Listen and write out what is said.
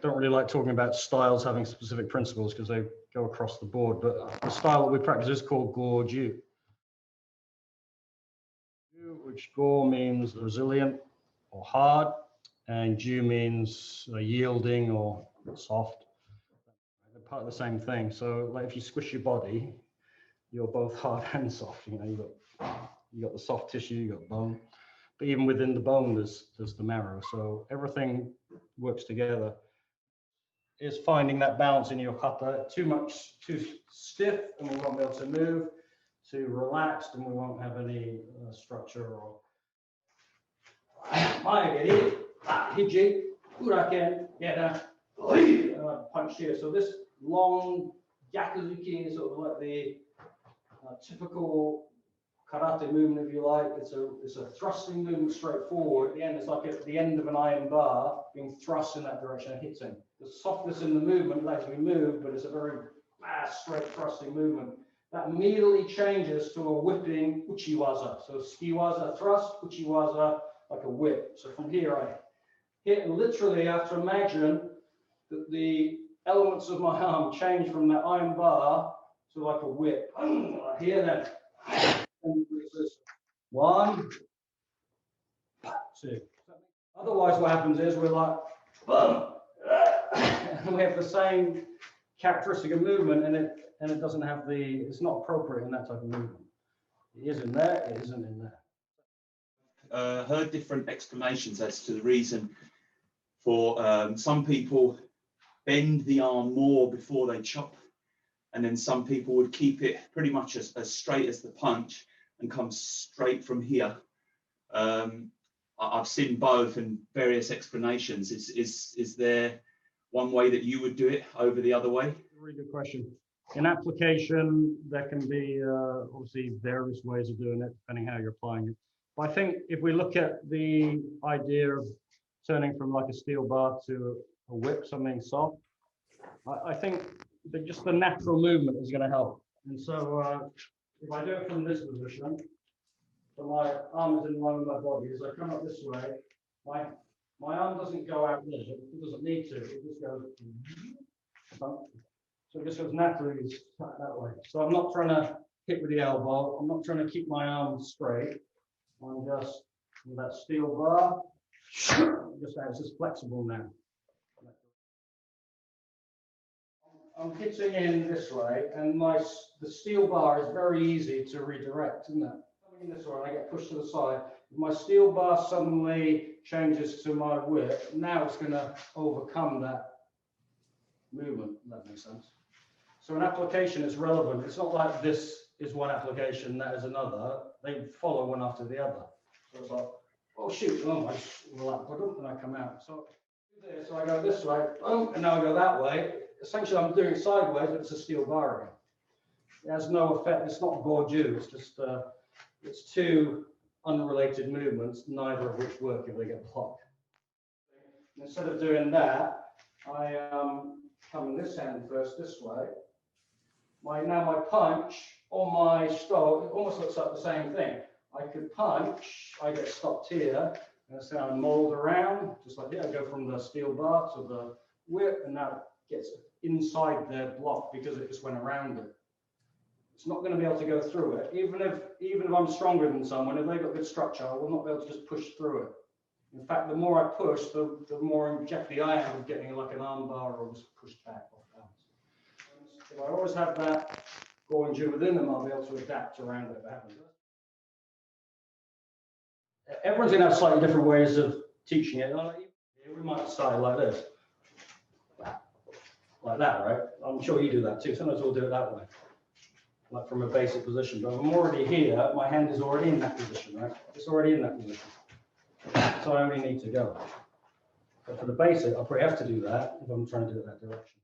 don't really like talking about styles having specific principles because they go across the board, but the style that we practice is called gyaku, which go means resilient or hard, and ju means yielding or soft. They're part of the same thing. So like if you squish your body, you're both hard and soft. You know, you got the soft tissue, you got bone, but even within the bone, there's the marrow. So everything works together. Is finding that balance in your kata. Too stiff, and we won't be able to move. Too relaxed, and we won't have any structure or. Hiji, uraken, punch here. So this long gyaku is sort of like the typical karate movement, if you like. It's a thrusting movement straight forward. At the end, it's like at the end of an iron bar being thrust in that direction and hitting. The softness in the movement lets me move, but it's a very fast, straight thrusting movement. That immediately changes to a whipping uchi waza. So ski waza thrust, uchi waza like a whip. So from here I hit, and literally I have to imagine that the elements of my arm change from that iron bar to like a whip. Here then. One, two. Otherwise, what happens is we're like, boom, and we have the same characteristic of movement, and it doesn't have it's not appropriate in that type of movement. It is in there, it isn't in there. Heard different explanations as to the reason for some people bend the arm more before they chop, and then some people would keep it pretty much as straight as the punch and come straight from here. I've seen both and various explanations. Is there one way that you would do it over the other way? Really good question. In application, there can be obviously various ways of doing it, depending how you're applying it. But I think if we look at the idea of turning from like a steel bar to a whip, something soft, I think that just the natural movement is going to help. And so if I do it from this position, so my arm is in line with my body, as I come up this way, my arm doesn't go out there, it doesn't need to, it just goes, so it just goes naturally that way. So I'm not trying to hit with the elbow, I'm not trying to keep my arm straight, I'm just, with that steel bar, it's just flexible now. I'm hitting in this way, and the steel bar is very easy to redirect, isn't it? Coming in this way, I get pushed to the side. If my steel bar suddenly changes to my whip, now it's going to overcome that movement. If that makes sense. So an application is relevant. It's not like this is one application, that is another. They follow one after the other. So it's like, oh shoot, I just and I come out. So I go this way, and now I go that way. Essentially, I'm doing it sideways, but it's a steel bar again. It has no effect. It's not gyaku. It's just it's two unrelated movements, neither of which work if they get blocked. Instead of doing that, I come in this hand first, this way. Now my punch or my stroke, it almost looks like the same thing. I could punch, I get stopped here, and so I mold around, just like that. I go from the steel bar to the whip, and now it gets inside their block because it just went around it. It's not going to be able to go through it. Even if I'm stronger than someone, if they've got good structure, I will not be able to just push through it. In fact, the more I push, the more in jeopardy I am of getting like an arm bar or just pushed back off balance. If I always have that gyaku within them, I'll be able to adapt around it. Everyone's going to have slightly different ways of teaching it. We might start like this. Like that, right? I'm sure you do that too. Sometimes we'll do it that way, like from a basic position. But I'm already here, my hand is already in that position, right? It's already in that position. So I only need to go. But for the basic, I'll probably have to do that if I'm trying to do it that direction.